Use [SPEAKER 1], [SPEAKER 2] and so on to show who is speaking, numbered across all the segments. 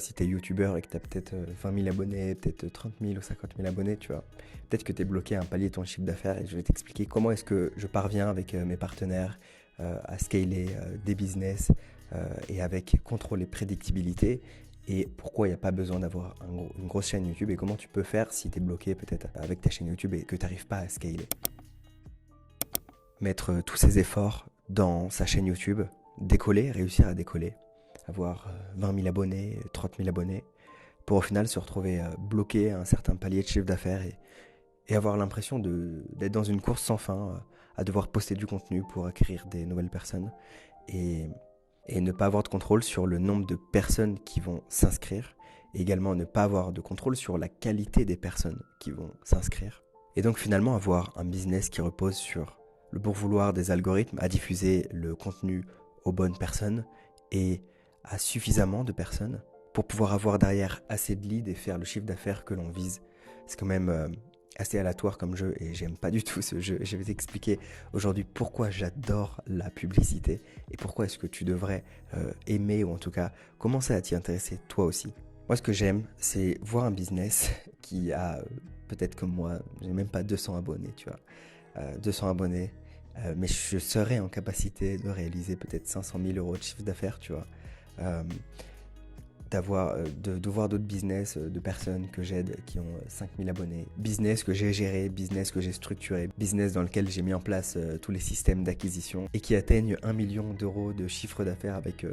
[SPEAKER 1] Si tu es youtubeur et que tu as peut-être 20 000 abonnés, peut-être 30 000 ou 50 000 abonnés, tu vois, peut-être que tu es bloqué à un palier de ton chiffre d'affaires et je vais t'expliquer comment est-ce que je parviens avec mes partenaires à scaler des business et avec contrôle et prédictibilité et pourquoi il n'y a pas besoin d'avoir une grosse chaîne YouTube et comment tu peux faire si tu es bloqué peut-être avec ta chaîne YouTube et que tu n'arrives pas à scaler. Mettre tous ses efforts dans sa chaîne YouTube, décoller, réussir à décoller, avoir 20 000 abonnés, 30 000 abonnés, pour au final se retrouver bloqué à un certain palier de chiffre d'affaires et avoir l'impression d'être dans une course sans fin, à devoir poster du contenu pour acquérir des nouvelles personnes et, et ne pas avoir de contrôle sur le nombre de personnes qui vont s'inscrire et également ne pas avoir de contrôle sur la qualité des personnes qui vont s'inscrire. Et donc finalement avoir un business qui repose sur le bon vouloir des algorithmes à diffuser le contenu aux bonnes personnes et à suffisamment de personnes pour pouvoir avoir derrière assez de leads et faire le chiffre d'affaires que l'on vise. C'est quand même assez aléatoire comme jeu et j'aime pas du tout ce jeu. Je vais t'expliquer aujourd'hui pourquoi j'adore la publicité et pourquoi est-ce que tu devrais aimer ou en tout cas commencer à t'y intéresser toi aussi. Moi ce que j'aime c'est voir un business qui a peut-être comme moi, j'ai même pas 200 abonnés, tu vois. 200 abonnés, mais je serais en capacité de réaliser peut-être 500 000 euros de chiffre d'affaires, tu vois. Euh, de voir d'autres business de personnes que j'aide qui ont 5000 abonnés, business que j'ai géré, business que j'ai structuré, business dans lequel j'ai mis en place tous les systèmes d'acquisition et qui atteignent 1 million d'euros de chiffre d'affaires avec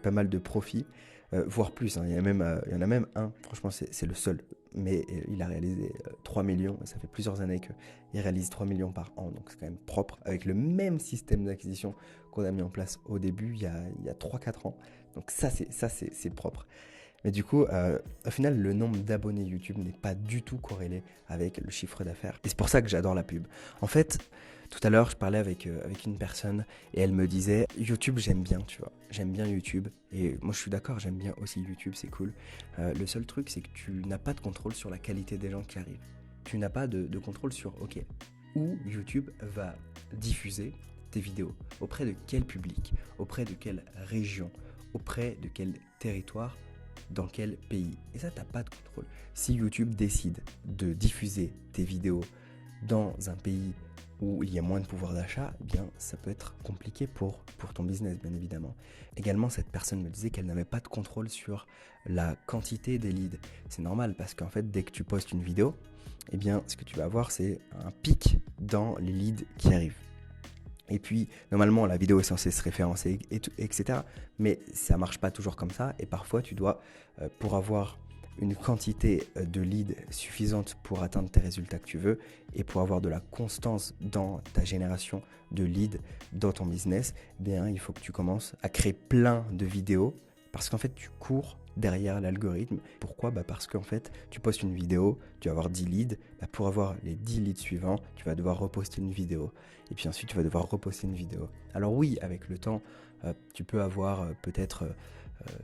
[SPEAKER 1] pas mal de profits, voire plus, hein. Il y en a même un, franchement c'est le seul, mais il a réalisé 3 millions, ça fait plusieurs années qu'il réalise 3 millions par an, donc c'est quand même propre, avec le même système d'acquisition qu'on a mis en place au début il y a 3-4 ans. Donc ça c'est propre. Mais du coup, au final, le nombre d'abonnés YouTube n'est pas du tout corrélé avec le chiffre d'affaires. Et c'est pour ça que j'adore la pub. En fait, tout à l'heure, je parlais avec une personne et elle me disait YouTube, j'aime bien, tu vois. J'aime bien YouTube. Et moi, je suis d'accord, j'aime bien aussi YouTube, c'est cool. Le seul truc, c'est que tu n'as pas de contrôle sur la qualité des gens qui arrivent. Tu n'as pas de contrôle sur, ok, où YouTube va diffuser tes vidéos, auprès de quel public, auprès de quelle région, auprès de quel territoire, dans quel pays. Et ça, tu n'as pas de contrôle. Si YouTube décide de diffuser tes vidéos dans un pays où il y a moins de pouvoir d'achat, eh bien, ça peut être compliqué pour ton business, bien évidemment. Également, cette personne me disait qu'elle n'avait pas de contrôle sur la quantité des leads. C'est normal parce qu'en fait, dès que tu postes une vidéo, eh bien, ce que tu vas avoir, c'est un pic dans les leads qui arrivent. Et puis, normalement, la vidéo est censée se référencer, etc. Mais ça marche pas toujours comme ça. Et parfois, tu dois, pour avoir une quantité de leads suffisante pour atteindre tes résultats que tu veux et pour avoir de la constance dans ta génération de leads dans ton business, eh bien, il faut que tu commences à créer plein de vidéos parce qu'en fait, tu cours derrière l'algorithme. Pourquoi ? Parce qu'en fait, tu postes une vidéo, tu vas avoir 10 leads. Pour avoir les 10 leads suivants, tu vas devoir reposter une vidéo. Et puis ensuite, tu vas devoir reposter une vidéo. Alors oui, avec le temps, tu peux avoir peut-être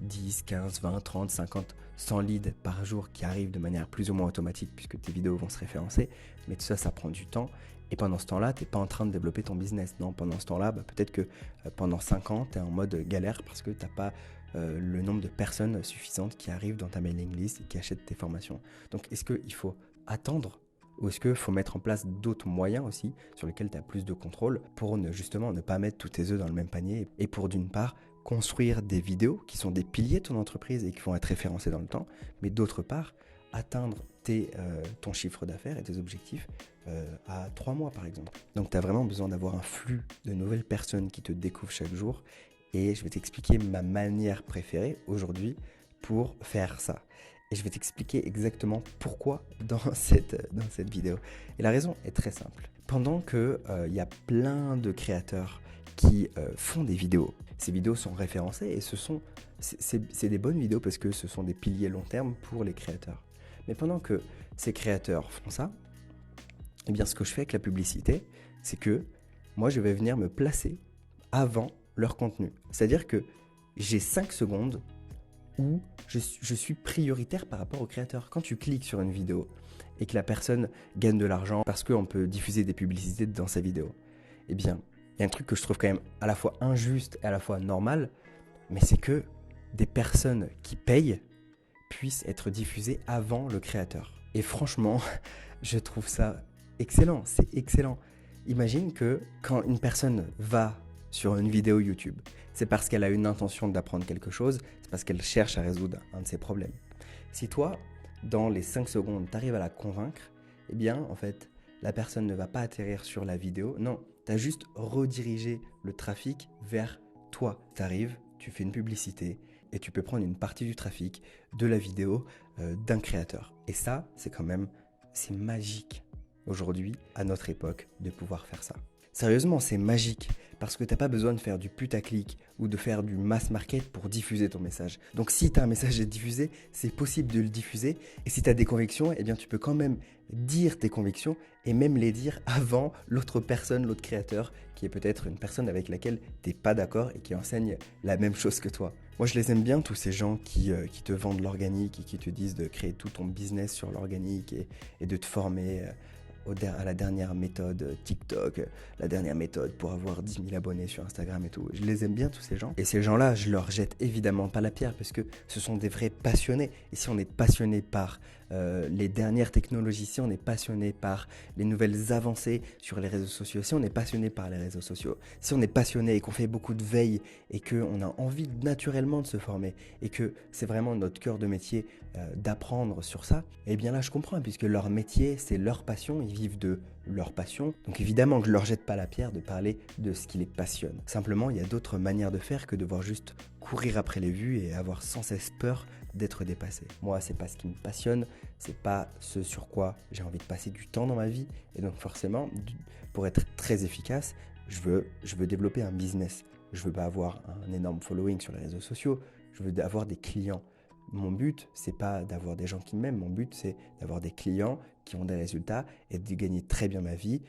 [SPEAKER 1] 10, 15, 20, 30, 50, 100 leads par jour qui arrivent de manière plus ou moins automatique puisque tes vidéos vont se référencer. Mais tout ça, ça prend du temps. Et pendant ce temps-là, tu n'es pas en train de développer ton business. Non, pendant ce temps-là, peut-être que pendant 5 ans, tu es en mode galère parce que tu n'as pas le nombre de personnes suffisantes qui arrivent dans ta mailing list et qui achètent tes formations. Donc, est-ce qu'il faut attendre ou est-ce qu'il faut mettre en place d'autres moyens aussi sur lesquels tu as plus de contrôle pour justement ne pas mettre tous tes œufs dans le même panier et pour d'une part construire des vidéos qui sont des piliers de ton entreprise et qui vont être référencés dans le temps, mais d'autre part atteindre ton chiffre d'affaires et tes objectifs à 3 mois par exemple. Donc tu as vraiment besoin d'avoir un flux de nouvelles personnes qui te découvrent chaque jour et je vais t'expliquer ma manière préférée aujourd'hui pour faire ça. Et je vais t'expliquer exactement pourquoi dans cette vidéo. Et la raison est très simple. Pendant qu'il y a plein de créateurs qui font des vidéos, ces vidéos sont référencées et c'est des bonnes vidéos parce que ce sont des piliers long terme pour les créateurs. Mais pendant que ces créateurs font ça, eh bien ce que je fais avec la publicité, c'est que moi je vais venir me placer avant leur contenu. C'est-à-dire que j'ai 5 secondes où je suis prioritaire par rapport au créateur. Quand tu cliques sur une vidéo et que la personne gagne de l'argent parce qu'on peut diffuser des publicités dans sa vidéo, eh bien, il y a un truc que je trouve quand même à la fois injuste et à la fois normal, mais c'est que des personnes qui payent puisse être diffusé avant le créateur. Et franchement, je trouve ça excellent, c'est excellent. Imagine que quand une personne va sur une vidéo YouTube, c'est parce qu'elle a une intention d'apprendre quelque chose, c'est parce qu'elle cherche à résoudre un de ses problèmes. Si toi, dans les 5 secondes, tu arrives à la convaincre, eh bien, en fait, la personne ne va pas atterrir sur la vidéo. Non, tu as juste redirigé le trafic vers toi. Tu arrives, tu fais une publicité et tu peux prendre une partie du trafic de la vidéo d'un créateur. Et ça, c'est magique aujourd'hui, à notre époque, de pouvoir faire ça. Sérieusement, c'est magique parce que tu n'as pas besoin de faire du putaclic ou de faire du mass market pour diffuser ton message. Donc si tu as un message à diffuser, c'est possible de le diffuser. Et si tu as des convictions, eh bien tu peux quand même dire tes convictions et même les dire avant l'autre personne, l'autre créateur, qui est peut-être une personne avec laquelle tu n'es pas d'accord et qui enseigne la même chose que toi. Moi, je les aime bien, tous ces gens qui te vendent l'organique et qui te disent de créer tout ton business sur l'organique et de te former à la dernière méthode TikTok, la dernière méthode pour avoir 10 000 abonnés sur Instagram et tout. Je les aime bien tous ces gens. Et ces gens-là, je leur jette évidemment pas la pierre parce que ce sont des vrais passionnés. Et si on est passionné par les dernières technologies, si on est passionné par les nouvelles avancées sur les réseaux sociaux, si on est passionné par les réseaux sociaux, si on est passionné et qu'on fait beaucoup de veille et qu'on a envie naturellement de se former et que c'est vraiment notre cœur de métier d'apprendre sur ça, eh bien là je comprends puisque leur métier c'est leur passion, ils vivent de leur passion. Donc évidemment que je leur jette pas la pierre de parler de ce qui les passionne. Simplement, il y a d'autres manières de faire que de devoir juste courir après les vues et avoir sans cesse peur d'être dépassé. Moi, c'est pas ce qui me passionne, c'est pas ce sur quoi j'ai envie de passer du temps dans ma vie. Et donc forcément, pour être très efficace, je veux développer un business. Je veux pas avoir un énorme following sur les réseaux sociaux, je veux avoir des clients. Mon but, c'est pas d'avoir des gens qui m'aiment, mon but, c'est d'avoir des clients qui ont des résultats et de gagner très bien ma vie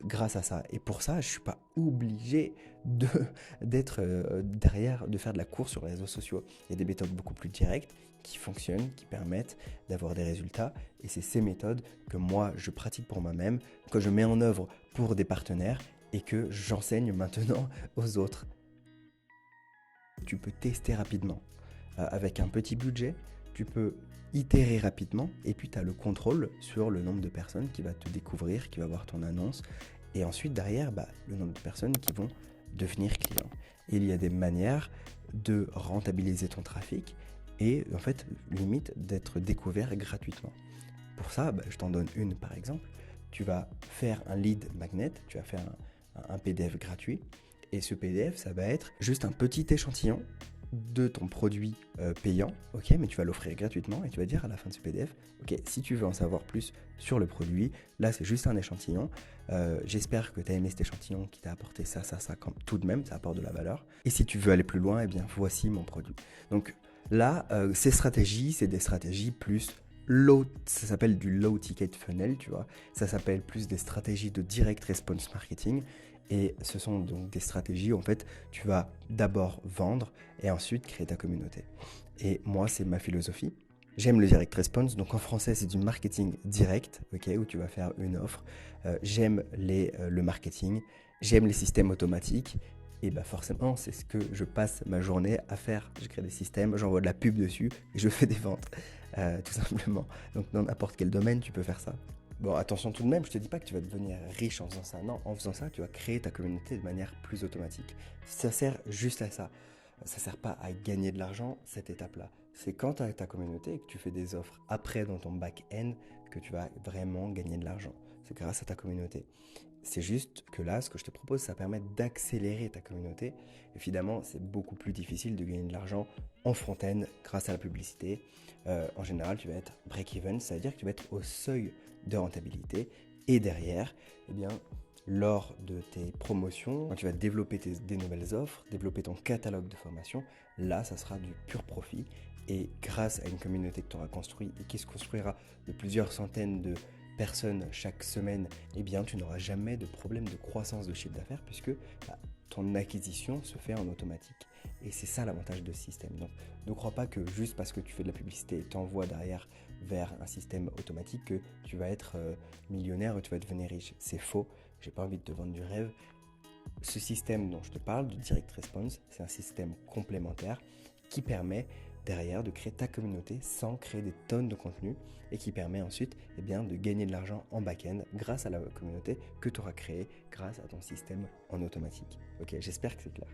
[SPEAKER 1] grâce à ça. Et pour ça, je suis pas obligé d'être derrière, de faire de la course sur les réseaux sociaux. Il y a des méthodes beaucoup plus directes qui fonctionnent, qui permettent d'avoir des résultats. Et c'est ces méthodes que moi, je pratique pour moi-même, que je mets en œuvre pour des partenaires et que j'enseigne maintenant aux autres. Tu peux tester rapidement. Avec un petit budget, tu peux itérer rapidement et puis tu as le contrôle sur le nombre de personnes qui va te découvrir, qui va voir ton annonce et ensuite derrière le nombre de personnes qui vont devenir clients. Et il y a des manières de rentabiliser ton trafic et en fait limite d'être découvert gratuitement. Pour ça, je t'en donne une par exemple. Tu vas faire un lead magnet, tu vas faire un PDF gratuit et ce PDF ça va être juste un petit échantillon de ton produit payant, ok, mais tu vas l'offrir gratuitement et tu vas dire à la fin de ce PDF, ok, si tu veux en savoir plus sur le produit, là c'est juste un échantillon, j'espère que tu as aimé cet échantillon qui t'a apporté ça, quand tout de même, ça apporte de la valeur, et si tu veux aller plus loin, eh bien voici mon produit. Donc là, ces stratégies, c'est des stratégies plus ça s'appelle du low ticket funnel, tu vois, ça s'appelle plus des stratégies de direct response marketing. Et ce sont donc des stratégies où en fait tu vas d'abord vendre et ensuite créer ta communauté. Et moi, c'est ma philosophie. J'aime le direct response, donc en français c'est du marketing direct, ok, où tu vas faire une offre. J'aime le marketing, j'aime les systèmes automatiques. Et forcément, c'est ce que je passe ma journée à faire. Je crée des systèmes, j'envoie de la pub dessus et je fais des ventes, tout simplement. Donc dans n'importe quel domaine, tu peux faire ça. Bon, attention tout de même, je te dis pas que tu vas devenir riche en faisant ça. Non, en faisant ça, tu vas créer ta communauté de manière plus automatique. Ça sert juste à ça. Ça sert pas à gagner de l'argent, cette étape-là. C'est quand tu as ta communauté et que tu fais des offres après dans ton back-end que tu vas vraiment gagner de l'argent. C'est grâce à ta communauté. C'est juste que là, ce que je te propose, ça permet d'accélérer ta communauté. Évidemment, c'est beaucoup plus difficile de gagner de l'argent en front-end grâce à la publicité. En général, tu vas être break-even, ça veut dire que tu vas être au seuil de rentabilité. Et derrière, eh bien, lors de tes promotions, quand tu vas développer des nouvelles offres, développer ton catalogue de formation, là, ça sera du pur profit. Et grâce à une communauté que tu auras construite et qui se construira de plusieurs centaines de personnes chaque semaine, eh bien, tu n'auras jamais de problème de croissance de chiffre d'affaires puisque ton acquisition se fait en automatique. Et c'est ça l'avantage de ce système. Donc, ne crois pas que juste parce que tu fais de la publicité et t'envoies derrière vers un système automatique que tu vas être millionnaire ou tu vas devenir riche. C'est faux. J'ai pas envie de te vendre du rêve. Ce système dont je te parle, du direct response, c'est un système complémentaire qui permet derrière de créer ta communauté sans créer des tonnes de contenu et qui permet ensuite de gagner de l'argent en back-end grâce à la communauté que tu auras créée grâce à ton système en automatique. Ok, j'espère que c'est clair.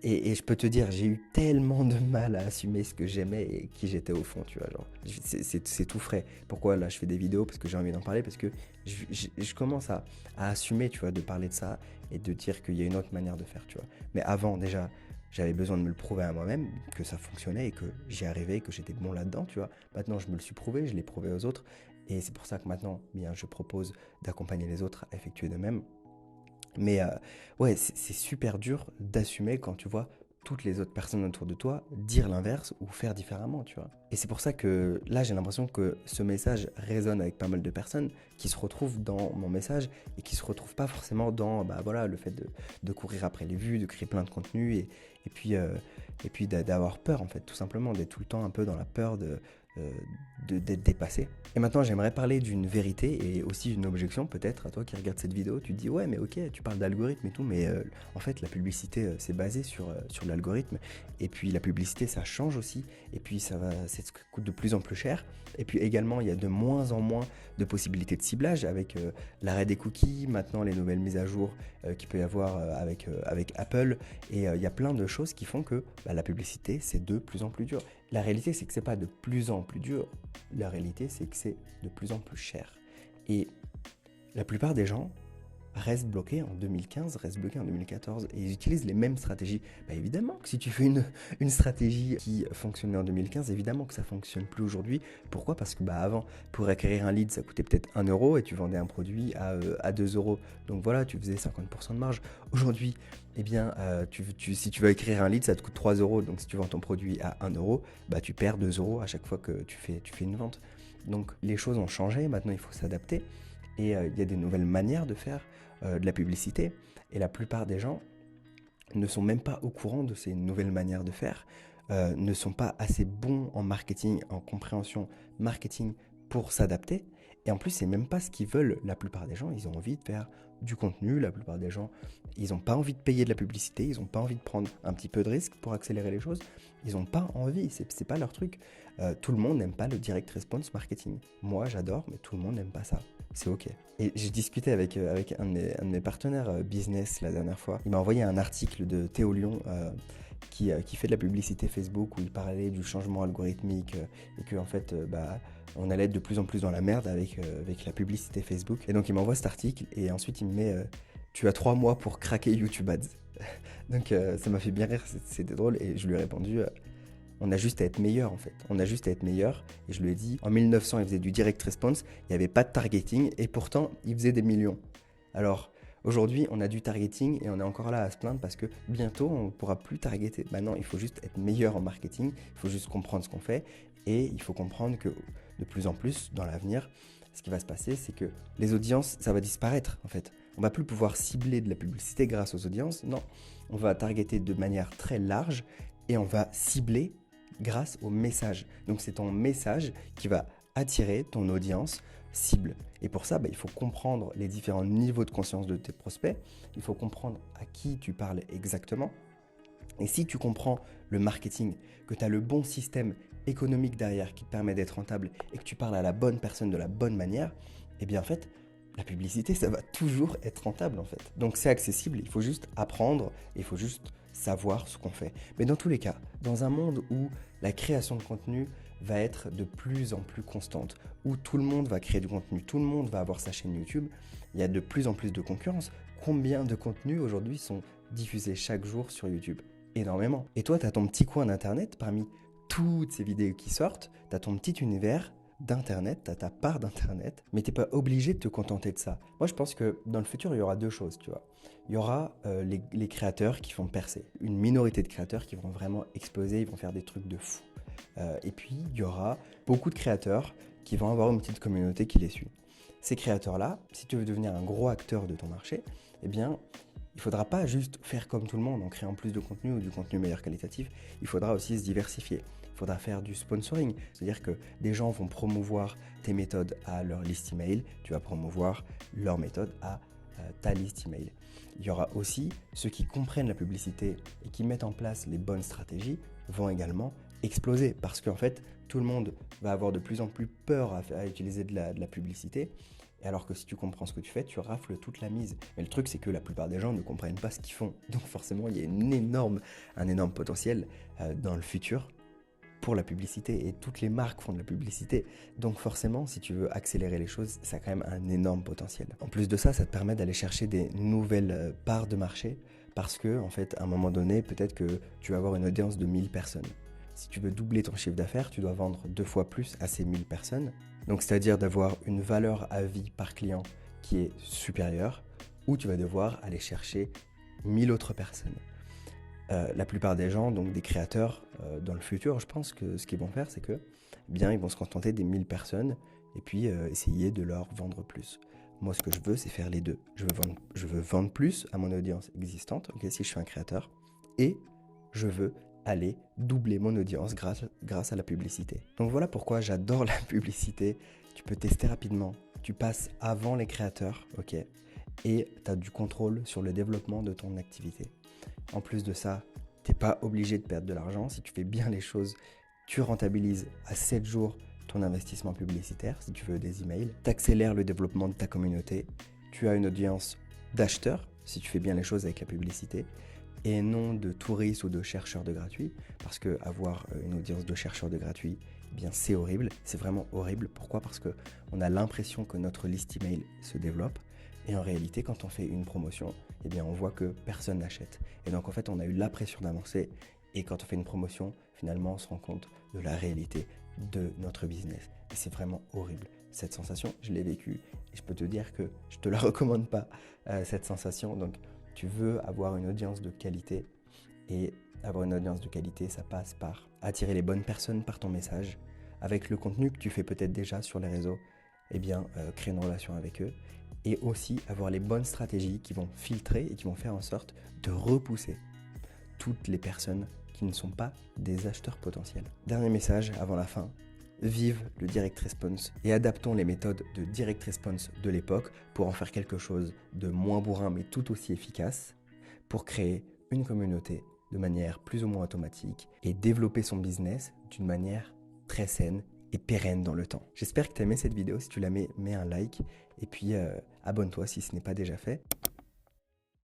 [SPEAKER 1] Et je peux te dire, j'ai eu tellement de mal à assumer ce que j'aimais et qui j'étais au fond, tu vois. Genre, c'est tout frais. Pourquoi là je fais des vidéos? Parce que j'ai envie d'en parler, parce que je commence à assumer, tu vois, de parler de ça et de dire qu'il y a une autre manière de faire, tu vois. Mais avant, déjà, j'avais besoin de me le prouver à moi-même, que ça fonctionnait et que j'y arrivais, que j'étais bon là-dedans, tu vois. Maintenant, je me le suis prouvé, je l'ai prouvé aux autres. Et c'est pour ça que maintenant, je propose d'accompagner les autres à effectuer de même. Mais ouais, c'est super dur d'assumer quand tu vois toutes les autres personnes autour de toi dire l'inverse ou faire différemment, tu vois. Et c'est pour ça que là, j'ai l'impression que ce message résonne avec pas mal de personnes qui se retrouvent dans mon message et qui se retrouvent pas forcément dans le fait de courir après les vues, de créer plein de contenu et puis d'avoir peur, en fait, tout simplement, d'être tout le temps un peu dans la peur d'être dépassé. Et maintenant, j'aimerais parler d'une vérité et aussi d'une objection, peut-être, à toi qui regarde cette vidéo. Tu te dis, ouais, mais ok, tu parles d'algorithme et tout, mais en fait, la publicité, c'est basé sur l'algorithme. Et puis, la publicité, ça change aussi. Et puis, ça coûte de plus en plus cher. Et puis, également, il y a de moins en moins de possibilités de ciblage avec l'arrêt des cookies, maintenant, les nouvelles mises à jour qu'il peut y avoir avec Apple. Et il y a plein de choses qui font que la publicité, c'est de plus en plus dur. La réalité, c'est que c'est pas de plus en plus dur. La réalité, c'est que c'est de plus en plus cher. Et la plupart des gens restent bloqués en 2015, restent bloqués en 2014 et ils utilisent les mêmes stratégies. Évidemment que si tu fais une stratégie qui fonctionnait en 2015, évidemment que ça fonctionne plus aujourd'hui. Pourquoi? Parce que avant, pour acquérir un lead, ça coûtait peut-être 1 euro et tu vendais un produit à 2 euros. Donc voilà, tu faisais 50% de marge. Aujourd'hui, si tu veux acquérir un lead, ça te coûte 3 euros. Donc si tu vends ton produit à 1 euro, tu perds 2 euros à chaque fois que tu fais une vente. Donc les choses ont changé, maintenant il faut s'adapter. Et il y a des nouvelles manières de faire de la publicité. Et la plupart des gens ne sont même pas au courant de ces nouvelles manières de faire, ne sont pas assez bons en marketing, en compréhension marketing pour s'adapter. Et en plus, c'est même pas ce qu'ils veulent. La plupart des gens, ils ont envie de faire du contenu. La plupart des gens, ils n'ont pas envie de payer de la publicité. Ils n'ont pas envie de prendre un petit peu de risque pour accélérer les choses. Ils n'ont pas envie. C'est pas leur truc. Tout le monde n'aime pas le direct response marketing. Moi, j'adore, mais tout le monde n'aime pas ça. C'est ok. Et j'ai discuté avec un de mes partenaires business la dernière fois. Il m'a envoyé un article de Théo Lyon qui fait de la publicité Facebook où il parlait du changement algorithmique et que en fait, on allait être de plus en plus dans la merde avec la publicité Facebook. Et donc il m'envoie cet article et ensuite il me met tu as 3 mois pour craquer YouTube Ads. Donc ça m'a fait bien rire, c'était drôle et je lui ai répondu on a juste à être meilleur en fait. On a juste à être meilleur. Et je lui ai dit, en 1900, il faisait du direct response, il n'y avait pas de targeting et pourtant, il faisait des millions. Alors, aujourd'hui, on a du targeting et on est encore là à se plaindre parce que bientôt, on ne pourra plus targeter. Non, il faut juste être meilleur en marketing, il faut juste comprendre ce qu'on fait et il faut comprendre que de plus en plus, dans l'avenir, ce qui va se passer, c'est que les audiences, ça va disparaître en fait. On ne va plus pouvoir cibler de la publicité grâce aux audiences. Non, on va targeter de manière très large et on va cibler grâce au message. Donc c'est ton message qui va attirer ton audience cible. Et pour ça, il faut comprendre les différents niveaux de conscience de tes prospects. Il faut comprendre à qui tu parles exactement. Et si tu comprends le marketing, que tu as le bon système économique derrière qui te permet d'être rentable et que tu parles à la bonne personne de la bonne manière, eh bien en fait, la publicité, ça va toujours être rentable en fait. Donc c'est accessible, il faut juste apprendre, il faut juste savoir ce qu'on fait. Mais dans tous les cas, dans un monde où la création de contenu va être de plus en plus constante, où tout le monde va créer du contenu, tout le monde va avoir sa chaîne YouTube, il y a de plus en plus de concurrence. Combien de contenus aujourd'hui sont diffusés chaque jour sur YouTube? Énormément. Et toi, tu as ton petit coin d'internet parmi toutes ces vidéos qui sortent, tu as ton petit univers d'internet, tu as ta part d'internet, mais tu n'es pas obligé de te contenter de ça. Moi, je pense que dans le futur, il y aura deux choses, tu vois. Il y aura les créateurs qui vont percer, une minorité de créateurs qui vont vraiment exploser, ils vont faire des trucs de fou. Et puis, il y aura beaucoup de créateurs qui vont avoir une petite communauté qui les suit. Ces créateurs-là, si tu veux devenir un gros acteur de ton marché, eh bien, il ne faudra pas juste faire comme tout le monde en créant plus de contenu ou du contenu meilleur qualitatif, il faudra aussi se diversifier. Il faudra faire du sponsoring, c'est-à-dire que des gens vont promouvoir tes méthodes à leur liste email, tu vas promouvoir leur méthode à ta liste email. Il y aura aussi ceux qui comprennent la publicité et qui mettent en place les bonnes stratégies vont également exploser parce qu'en fait, tout le monde va avoir de plus en plus peur à utiliser de la publicité. Et alors que si tu comprends ce que tu fais, tu rafles toute la mise. Mais le truc, c'est que la plupart des gens ne comprennent pas ce qu'ils font. Donc forcément, il y a un énorme potentiel dans le futur pour la publicité. Et toutes les marques font de la publicité. Donc forcément, si tu veux accélérer les choses, ça a quand même un énorme potentiel. En plus de ça, ça te permet d'aller chercher des nouvelles parts de marché. Parce que, en fait, à un moment donné, peut-être que tu vas avoir une audience de 1000 personnes. Si tu veux doubler ton chiffre d'affaires, tu dois vendre 2 fois plus à ces 1000 personnes. Donc, c'est-à-dire d'avoir une valeur à vie par client qui est supérieure, ou tu vas devoir aller chercher 1000 autres personnes. La plupart des gens, donc des créateurs, dans le futur, je pense que ce qu'ils vont faire, c'est que, bien, ils vont se contenter des 1000 personnes et puis essayer de leur vendre plus. Moi, ce que je veux, c'est faire les deux. Je veux vendre plus à mon audience existante, okay, si je suis un créateur, et je veux aller doubler mon audience grâce à la publicité. Donc voilà pourquoi j'adore la publicité. Tu peux tester rapidement. Tu passes avant les créateurs, ok, et tu as du contrôle sur le développement de ton activité. En plus de ça, tu n'es pas obligé de perdre de l'argent. Si tu fais bien les choses, tu rentabilises à 7 jours ton investissement publicitaire, si tu veux des emails. Tu accélères le développement de ta communauté. Tu as une audience d'acheteurs, si tu fais bien les choses avec la publicité, et non de touristes ou de chercheurs de gratuit, parce que avoir une audience de chercheurs de gratuit, eh bien c'est horrible, c'est vraiment horrible. Pourquoi? Parce qu'on a l'impression que notre liste email se développe, et en réalité, quand on fait une promotion, eh bien on voit que personne n'achète. Et donc en fait, on a eu la pression d'avancer, et quand on fait une promotion, finalement, on se rend compte de la réalité de notre business. Et c'est vraiment horrible. Cette sensation, je l'ai vécue, et je peux te dire que je ne te la recommande pas, cette sensation. Donc, tu veux avoir une audience de qualité, et avoir une audience de qualité, ça passe par attirer les bonnes personnes par ton message, avec le contenu que tu fais peut-être déjà sur les réseaux, eh bien, créer une relation avec eux, et aussi avoir les bonnes stratégies qui vont filtrer et qui vont faire en sorte de repousser toutes les personnes qui ne sont pas des acheteurs potentiels. Dernier message avant la fin. Vive le direct response et adaptons les méthodes de direct response de l'époque pour en faire quelque chose de moins bourrin mais tout aussi efficace pour créer une communauté de manière plus ou moins automatique et développer son business d'une manière très saine et pérenne dans le temps. J'espère que tu as aimé cette vidéo. Si tu l'as aimé, mets un like et puis abonne-toi si ce n'est pas déjà fait.